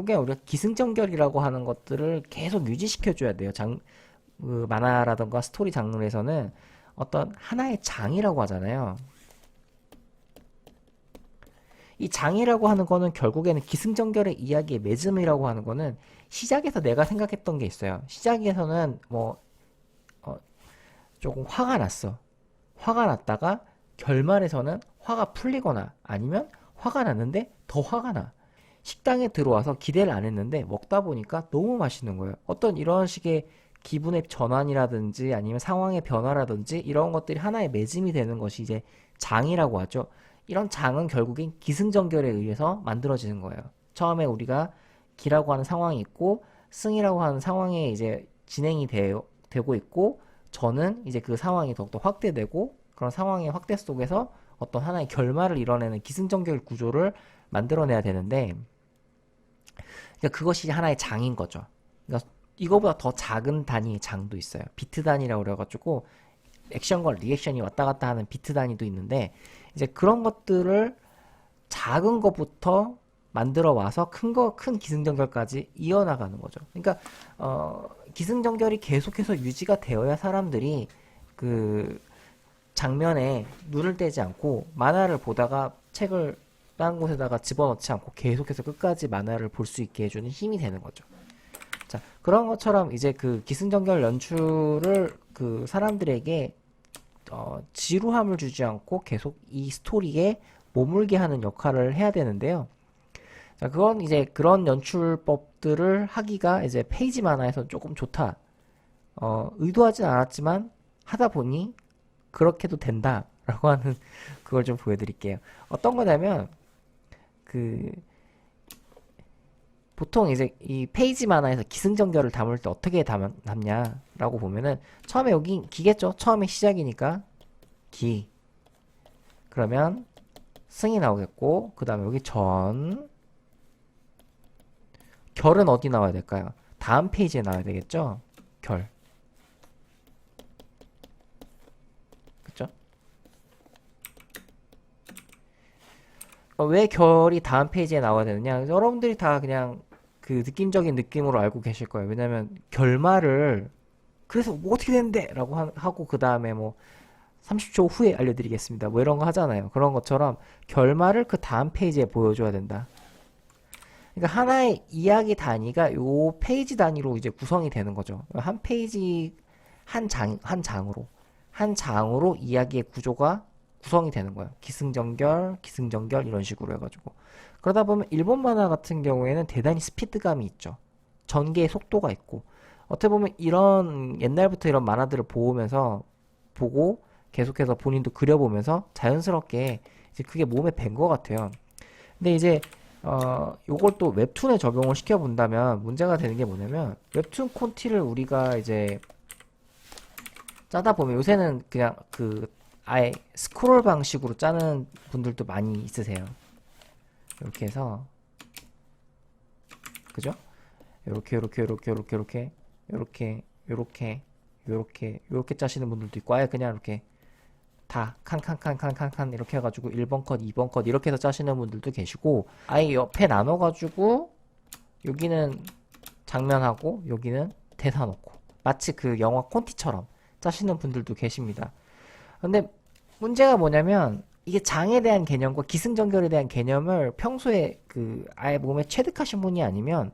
결국에 우리가 기승전결이라고 하는 것들을 계속 유지시켜줘야 돼요. 그 만화라던가 스토리 장르에서는 어떤 하나의 장이라고 하잖아요. 이 장이라고 하는 거는 결국에는 기승전결의 이야기의 매듭이라고 하는 거는 시작에서 내가 생각했던 게 있어요. 시작에서는 뭐 조금 화가 났어. 화가 났다가 결말에서는 화가 풀리거나 아니면 화가 났는데 더 화가 나. 식당에 들어와서 기대를 안 했는데 먹다 보니까 너무 맛있는 거예요. 어떤 이런 식의 기분의 전환이라든지 아니면 상황의 변화라든지 이런 것들이 하나의 매짐이 되는 것이 이제 장이라고 하죠. 이런 장은 결국엔 기승전결에 의해서 만들어지는 거예요. 처음에 우리가 기라고 하는 상황이 있고 승이라고 하는 상황에 이제 진행이 되고 있고 저는 이제 그 상황이 더욱더 확대되고 그런 상황의 확대 속에서 어떤 하나의 결말을 이뤄내는 기승전결 구조를 만들어내야 되는데 그러니까 그것이 하나의 장인 거죠. 그러니까 이거보다 더 작은 단위의 장도 있어요. 비트 단위라고 그래가지고 액션과 리액션이 왔다 갔다 하는 비트 단위도 있는데 이제 그런 것들을 작은 것부터 만들어 와서 큰 기승전결까지 이어나가는 거죠. 그러니까 기승전결이 계속해서 유지가 되어야 사람들이 그 장면에 눈을 떼지 않고 만화를 보다가 책을 다른 곳에다가 집어넣지 않고 계속해서 끝까지 만화를 볼 수 있게 해주는 힘이 되는 거죠. 자, 그런 것처럼 이제 그 기승전결 연출을 그 사람들에게 지루함을 주지 않고 계속 이 스토리에 머물게 하는 역할을 해야 되는데요. 자, 그건 이제 그런 연출법들을 하기가 이제 페이지 만화에서 조금 좋다. 의도하진 않았지만 하다 보니 그렇게도 된다라고 하는 그걸 좀 보여드릴게요. 어떤 거냐면 그 보통 이제 이 페이지 만화에서 기승전결을 담을 때 어떻게 담냐라고 보면은 처음에 여기 기겠죠. 처음에 시작이니까 기. 그러면 승이 나오겠고 그 다음에 여기 전. 결은 어디 나와야 될까요? 다음 페이지에 나와야 되겠죠. 결. 그쵸? 왜 결이 다음 페이지에 나와야 되느냐? 여러분들이 다 그냥 그 느낌적인 느낌으로 알고 계실 거예요. 왜냐면 결말을 그래서 뭐 어떻게 됐는데? 라고 하고 그 다음에 뭐 30초 후에 알려드리겠습니다. 뭐 이런 거 하잖아요. 그런 것처럼 결말을 그 다음 페이지에 보여줘야 된다. 그러니까 하나의 이야기 단위가 요 페이지 단위로 이제 구성이 되는 거죠. 한 페이지 한 장으로 이야기의 구조가 구성이 되는 거예요. 기승전결 이런 식으로 해가지고 그러다 보면 일본 만화 같은 경우에는 대단히 스피드감이 있죠. 전개의 속도가 있고 어떻게 보면 이런 옛날부터 이런 만화들을 보고 계속해서 본인도 그려보면서 자연스럽게 이제 그게 몸에 밴 것 같아요. 근데 이제 요걸 또 웹툰에 적용을 시켜본다면 문제가 되는 게 뭐냐면 웹툰 콘티를 우리가 이제 짜다 보면 요새는 그냥 그 아예 스크롤 방식으로 짜는 분들도 많이 있으세요. 이렇게 해서 그죠? 요렇게 짜시는 분들도 있고 아예 그냥 이렇게 다 칸 이렇게 해가지고 1번 컷, 2번 컷 이렇게 해서 짜시는 분들도 계시고 아예 옆에 나눠가지고 여기는 장면하고 여기는 대사 넣고 마치 그 영화 콘티처럼 짜시는 분들도 계십니다. 근데 문제가 뭐냐면 이게 장에 대한 개념과 기승전결에 대한 개념을 평소에 그 아예 몸에 체득하신 분이 아니면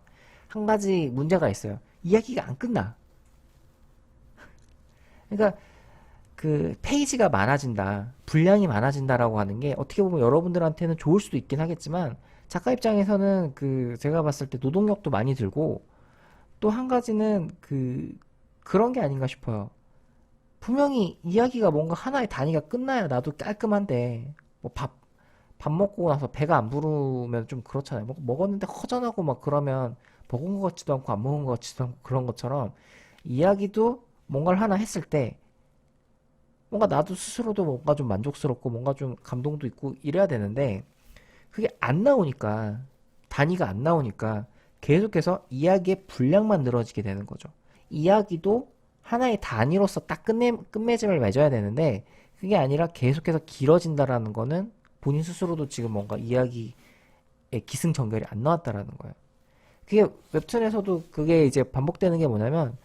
한 가지 문제가 있어요. 이야기가 안 끝나. 그러니까 그 페이지가 많아진다, 분량이 많아진다라고 하는 게 어떻게 보면 여러분들한테는 좋을 수도 있긴 하겠지만 작가 입장에서는 그 제가 봤을 때 노동력도 많이 들고 또 한 가지는 그런 게 아닌가 싶어요. 분명히 이야기가 뭔가 하나의 단위가 끝나야 나도 깔끔한데 뭐 밥 먹고 나서 배가 안 부르면 좀 그렇잖아요. 먹었는데 허전하고 막 그러면 먹은 것 같지도 않고 안 먹은 것 같지도 않고 그런 것처럼 이야기도 뭔가를 하나 했을 때 뭔가 나도 스스로도 뭔가 좀 만족스럽고 뭔가 좀 감동도 있고 이래야 되는데 그게 안 나오니까 단위가 안 나오니까 계속해서 이야기의 분량만 늘어지게 되는 거죠. 이야기도 하나의 단위로서 딱 끝맺음을 맺어야 되는데 그게 아니라 계속해서 길어진다라는 거는 본인 스스로도 지금 뭔가 이야기의 기승전결이 안 나왔다라는 거예요. 그게 웹툰에서도 그게 이제 반복되는 게 뭐냐면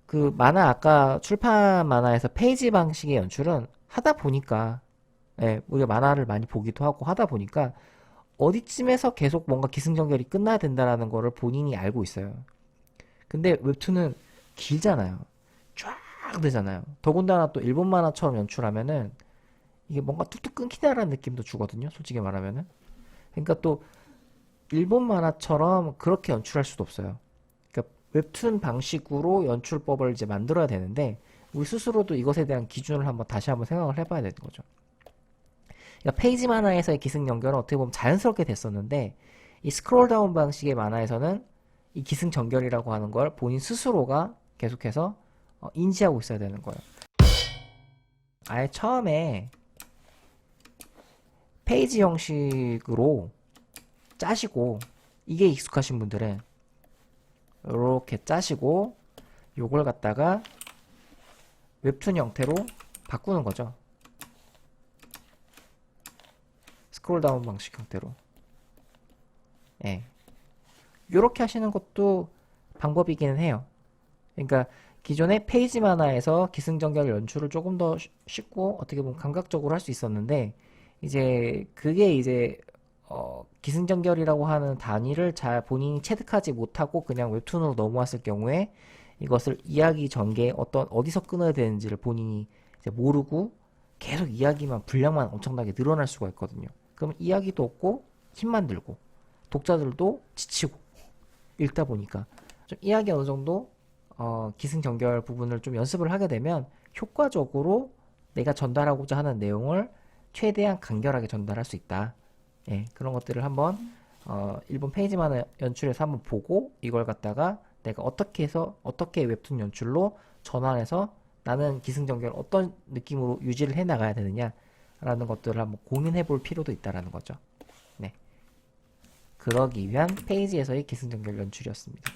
그 만화 아까 출판 만화에서 페이지 방식의 연출은 하다 보니까 예, 우리가 만화를 많이 보기도 하고 하다 보니까 어디쯤에서 계속 뭔가 기승전결이 끝나야 된다라는 거를 본인이 알고 있어요. 근데 웹툰은 길잖아요. 쫙 되잖아요. 더군다나 또 일본 만화처럼 연출하면은 이게 뭔가 뚝뚝 끊기다라는 느낌도 주거든요. 솔직히 말하면은. 그러니까 또 일본 만화처럼 그렇게 연출할 수도 없어요. 그러니까 웹툰 방식으로 연출법을 이제 만들어야 되는데 우리 스스로도 이것에 대한 기준을 한번 다시 한번 생각을 해봐야 되는 거죠. 그러니까 페이지 만화에서의 기승 연결은 어떻게 보면 자연스럽게 됐었는데 이 스크롤 다운 방식의 만화에서는 이 기승 전결이라고 하는 걸 본인 스스로가 계속해서 인지하고 있어야 되는 거예요. 아예 처음에 페이지 형식으로 짜시고 이게 익숙하신 분들은 이렇게 짜시고 요걸 갖다가 웹툰 형태로 바꾸는 거죠. 스크롤 다운 방식 형태로. 예. 요렇게 하시는 것도 방법이기는 해요. 그러니까 기존의 페이지 만화에서 기승전결 연출을 조금 더 쉽고 어떻게 보면 감각적으로 할 수 있었는데 이제 그게 이제 기승전결이라고 하는 단위를 잘 본인이 체득하지 못하고 그냥 웹툰으로 넘어왔을 경우에 이것을 이야기 전개에 어디서 끊어야 되는지를 본인이 이제 모르고 계속 이야기만 분량만 엄청나게 늘어날 수가 있거든요. 그럼 이야기도 없고 힘만 들고 독자들도 지치고 읽다 보니까 좀 이야기 어느 정도 기승전결 부분을 좀 연습을 하게 되면 효과적으로 내가 전달하고자 하는 내용을 최대한 간결하게 전달할 수 있다. 예, 그런 것들을 한번 일본 페이지만 연출해서 한번 보고 이걸 갖다가 내가 어떻게 해서 어떻게 웹툰 연출로 전환해서 나는 기승전결 어떤 느낌으로 유지를 해 나가야 되느냐라는 것들을 한번 고민해 볼 필요도 있다라는 거죠. 네. 그러기 위한 페이지에서의 기승전결 연출이었습니다.